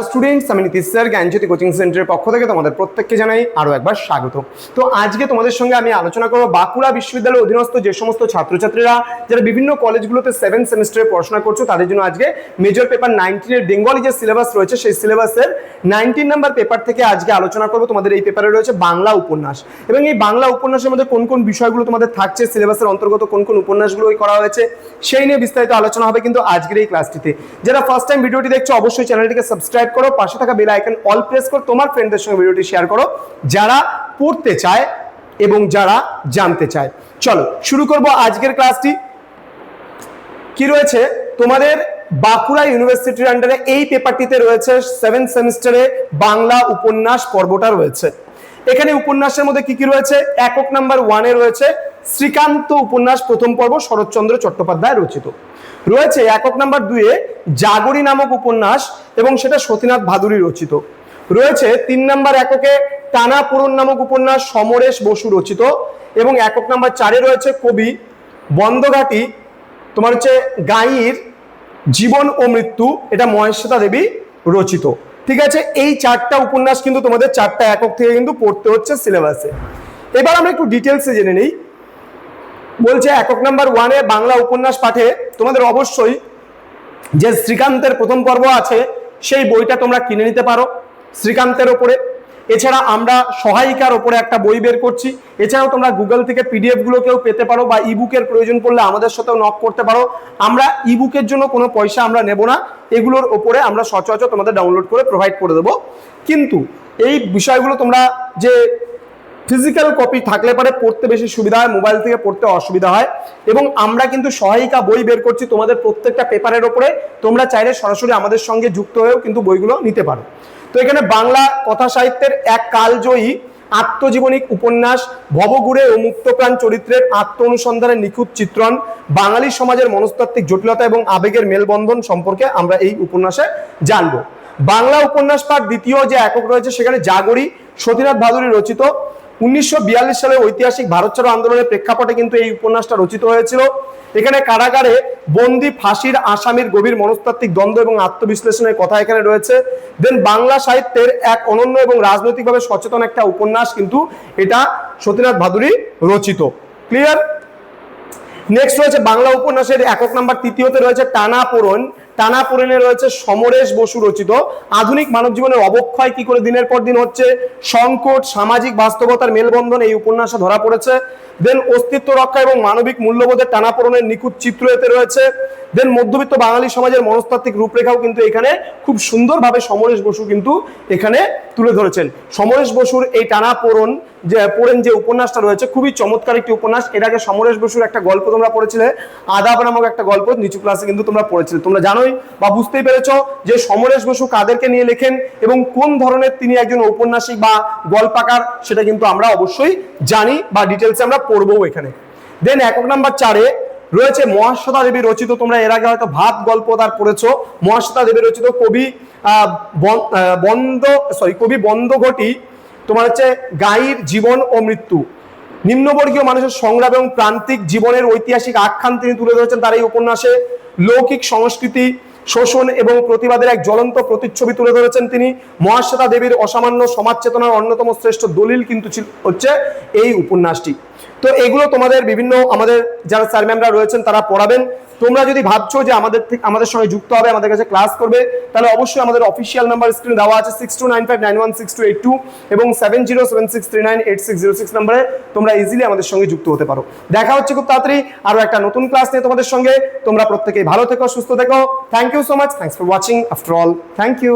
Students, আমি Nitish sir জ্ঞানজ্যোতি coaching সেন্টারের পক্ষ থেকে তোমাদের প্রত্যেককে জানাই আরও একবার স্বাগত। তো আজকে তোমাদের সঙ্গে আমি আলোচনা করব বাঁকুড়া বিশ্ববিদ্যালয়ের অধীনস্থ যে সমস্ত ছাত্রছাত্রীরা যারা বিভিন্ন কলেজগুলোতে 7 সেমিস্টারে পড়াশোনা করছো তাদের জন্য আজকে মেজর পেপার 19 এর বেঙ্গলি যে সিলেবাস রয়েছে সেই সিলেবাসের 19 নাম্বার পেপার থেকে আজকে আলোচনা করব। তোমাদের এই পেপারে রয়েছে বাংলা উপন্যাস, এবং এই বাংলা উপন্যাসের মধ্যে কোন কোন বিষয়গুলো তোমাদের থাকছে, সিলেবাসের অন্তর্গত কোন কোন উপন্যাসগুলো করা হয়েছে সেই নিয়ে বিস্তারিত আলোচনা হবে কিন্তু আজকের এই ক্লাসটিতে। যারা ফার্স্ট টাইম ভিডিওটি দেখছো অবশ্যই চ্যানেলটিকে সাবস্ক্রাইব করো, পাশে থাকা বেল আইকন অল প্রেস করো, তোমার ফ্রেন্ডদের সঙ্গে ভিডিওটি শেয়ার করো যারা পড়তে চায় এবং যারা জানতে চায়। চলো শুরু করব আজকের ক্লাসটি। কি রয়েছে তোমাদের বাঁকুড়া ইউনিভার্সিটির আন্ডারে এই পেপারটিতে রয়েছে 7 সেমিস্টারে বাংলা উপন্যাস পর্বটা রয়েছে। এখানে উপন্যাসের মধ্যে কি কি রয়েছে? একক নাম্বার 1 এ রয়েছে শ্রীকান্ত উপন্যাস প্রথম পর্ব, শরৎচন্দ্র চট্টোপাধ্যায় রচিত। রয়েছে একক নাম্বার 2 এ জাগরী নামক উপন্যাস এবং সেটা সতীনাথ ভাদুরী রচিত। রয়েছে 3 নাম্বার এককে টানাপোড়েন নামক উপন্যাস সমরেশ বসু রচিত, এবং একক নাম্বার 4 এ রয়েছে কবি বন্দঘাটি তোমার হচ্ছে গাইর জীবন ও মৃত্যু, এটা মহেশ্বেতা দেবী রচিত। ঠিক আছে, এই 4টা উপন্যাস কিন্তু তোমাদের 4টা একক থেকে কিন্তু পড়তে হচ্ছে সিলেবাসে। এবার আমরা একটু ডিটেলসে জেনে নিই। বলছে একক নাম্বার 1 এ বাংলা উপন্যাস পাঠে তোমাদের অবশ্যই যে শ্রীকান্তের প্রথম পর্ব আছে সেই বইটা তোমরা কিনে নিতে পারো শ্রীকান্তের ওপরে। এছাড়া আমরা সহায়িকার ওপরে একটা বই বের করছি। এছাড়াও তোমরা গুগল থেকে পিডিএফ গুলোকেও পেতে পারো, বা ইবুকের প্রয়োজন পড়লে আমাদের সাথেও নক করতে পারো। আমরা ইবুকের জন্য কোনো পয়সা আমরা নেব না, এগুলোর ওপরে আমরা সচরাচর তোমাদের ডাউনলোড করে প্রোভাইড করে দেবো। কিন্তু এই বিষয়গুলো তোমরা যে ফিজিক্যাল কপি থাকলে পরে পড়তে বেশি সুবিধা হয়, মোবাইল থেকে পড়তে অসুবিধা হয়। এবং আমরা কিন্তু সহায়িকা বই বের করছি তোমাদের প্রত্যেকটা পেপারের ওপরে, তোমরা চাইলে সরাসরি আমাদের সঙ্গে যুক্ত হয়েও কিন্তু বইগুলো নিতে পারো। তো এখানে বাংলা কথা সাহিত্যের এক কালজয়ী আত্মজীবনিক উপন্যাস, ভবঘুরে ও মুক্তপ্রাণ চরিত্রের আত্ম অনুসন্ধানের নিখুঁত চিত্রণ, বাঙালি সমাজের মনস্তাত্ত্বিক জটিলতা এবং আবেগের মেলবন্ধন সম্পর্কে আমরা এই উপন্যাসে জানবো। বাংলা উপন্যাস পাঠ দ্বিতীয় যে একক রয়েছে সেখানে জাগরী, সতীনাথ ভাদুরী রচিত। 1942 সালে ঐতিহাসিক ভারত ছাড়ো আন্দোলনের প্রেক্ষাপটে কিন্তু এই উপন্যাসটা রচিত হয়েছিল। এখানে কারাগারে বন্দি ফাঁসির আসামির গভীর মনস্তাত্ত্বিক দ্বন্দ্ব এবং আত্মবিশ্লেষণের কথা এখানে রয়েছে। দেন বাংলা সাহিত্যের এক অনন্য এবং রাজনৈতিকভাবে সচেতন একটা উপন্যাস কিন্তু এটা সতীনাথ ভাদুরী রচিত। ক্লিয়ার? নেক্সট রয়েছে বাংলা উপন্যাসের একক নাম্বার 3তে রয়েছে টানাপোড়েন। টানাপোড়েনে রয়েছে সমরেশ বসু রচিত। আধুনিক মানব জীবনের অবক্ষয় কি করে দিনের পর দিন হচ্ছে, সংকট, সামাজিক বাস্তবতার মেলবন্ধন এই উপন্যাসে ধরা পড়েছে। দেন অস্তিত্ব রক্ষা এবং মানবিক মূল্যবোধের টানাপোড়েনের নিখুঁত চিত্র এতে রয়েছে। দেন মধ্যবিত্ত বাঙালি সমাজের মনস্তাত্ত্বিক রূপরেখাও কিন্তু এখানে খুব সুন্দরভাবে সমরেশ বসু কিন্তু এখানে তুলে ধরেছেন। সমরেশ বসুর এই টানাপোড়েন যে উপন্যাসটা রয়েছে খুবই চমৎকার একটি উপন্যাস। এর আগে সমরেশ বসুর একটা গল্প তোমরা পড়েছিলে, আদাব নামক একটা গল্প নিচু ক্লাসে কিন্তু তোমরা পড়েছিলে। তোমরা জানোই বা বুঝতেই পেরেছো যে সমরেশ বসু কাদেরকে নিয়ে লেখেন এবং কোন ধরনের তিনি একজন ঔপন্যাসিক বা গল্পকার সেটা কিন্তু আমরা অবশ্যই জানি বা ডিটেলসে আমরা পড়বো এখানে। দেন একক নাম্বার 4 এ রয়েছে মহেশ্বেতা দেবী রচিত। তোমরা এর আগে হয়তো ভাত গল্প তার পড়েছো। মহেশ্বেতা দেবী রচিত কবি বন্দঘটি তোমার হচ্ছে গাইর জীবন ও মৃত্যু, নিম্নবর্গীয় মানুষের সংগ্রাম এবং প্রান্তিক জীবনের ঐতিহাসিক আখ্যান তিনি তুলে ধরেছেন তার এই উপন্যাসে। লৌকিক সংস্কৃতি, শোষণ এবং প্রতিবাদের এক জ্বলন্ত প্রতিচ্ছবি তুলে ধরেছেন তিনি। মহেশ্বেতা দেবীর অসামান্য সমাজ চেতনার অন্যতম শ্রেষ্ঠ দলিল কিন্তু হচ্ছে এই উপন্যাসটি। তো এগুলো তোমাদের বিভিন্ন আমাদের যারা স্যার ম্যামরা রয়েছেন তারা পড়াবেন। তোমরা যদি ভাবছো যে আমাদের সঙ্গে যুক্ত হবে, আমাদের কাছে ক্লাস করবে, তাহলে অবশ্যই আমাদের অফিসিয়াল নাম্বার স্ক্রিনে দেওয়া আছে 6295916282 এবং 7076398606 নম্বরে তোমরা ইজিলি আমাদের সঙ্গে যুক্ত হতে পারো। দেখা হচ্ছে খুব তাড়াতাড়ি আরো একটা নতুন ক্লাস নিয়ে তোমাদের সঙ্গে। তোমরা প্রত্যেকেই ভালো থেকো, সুস্থ থেকো। Thank you so much. Thanks for watching. After all, thank you.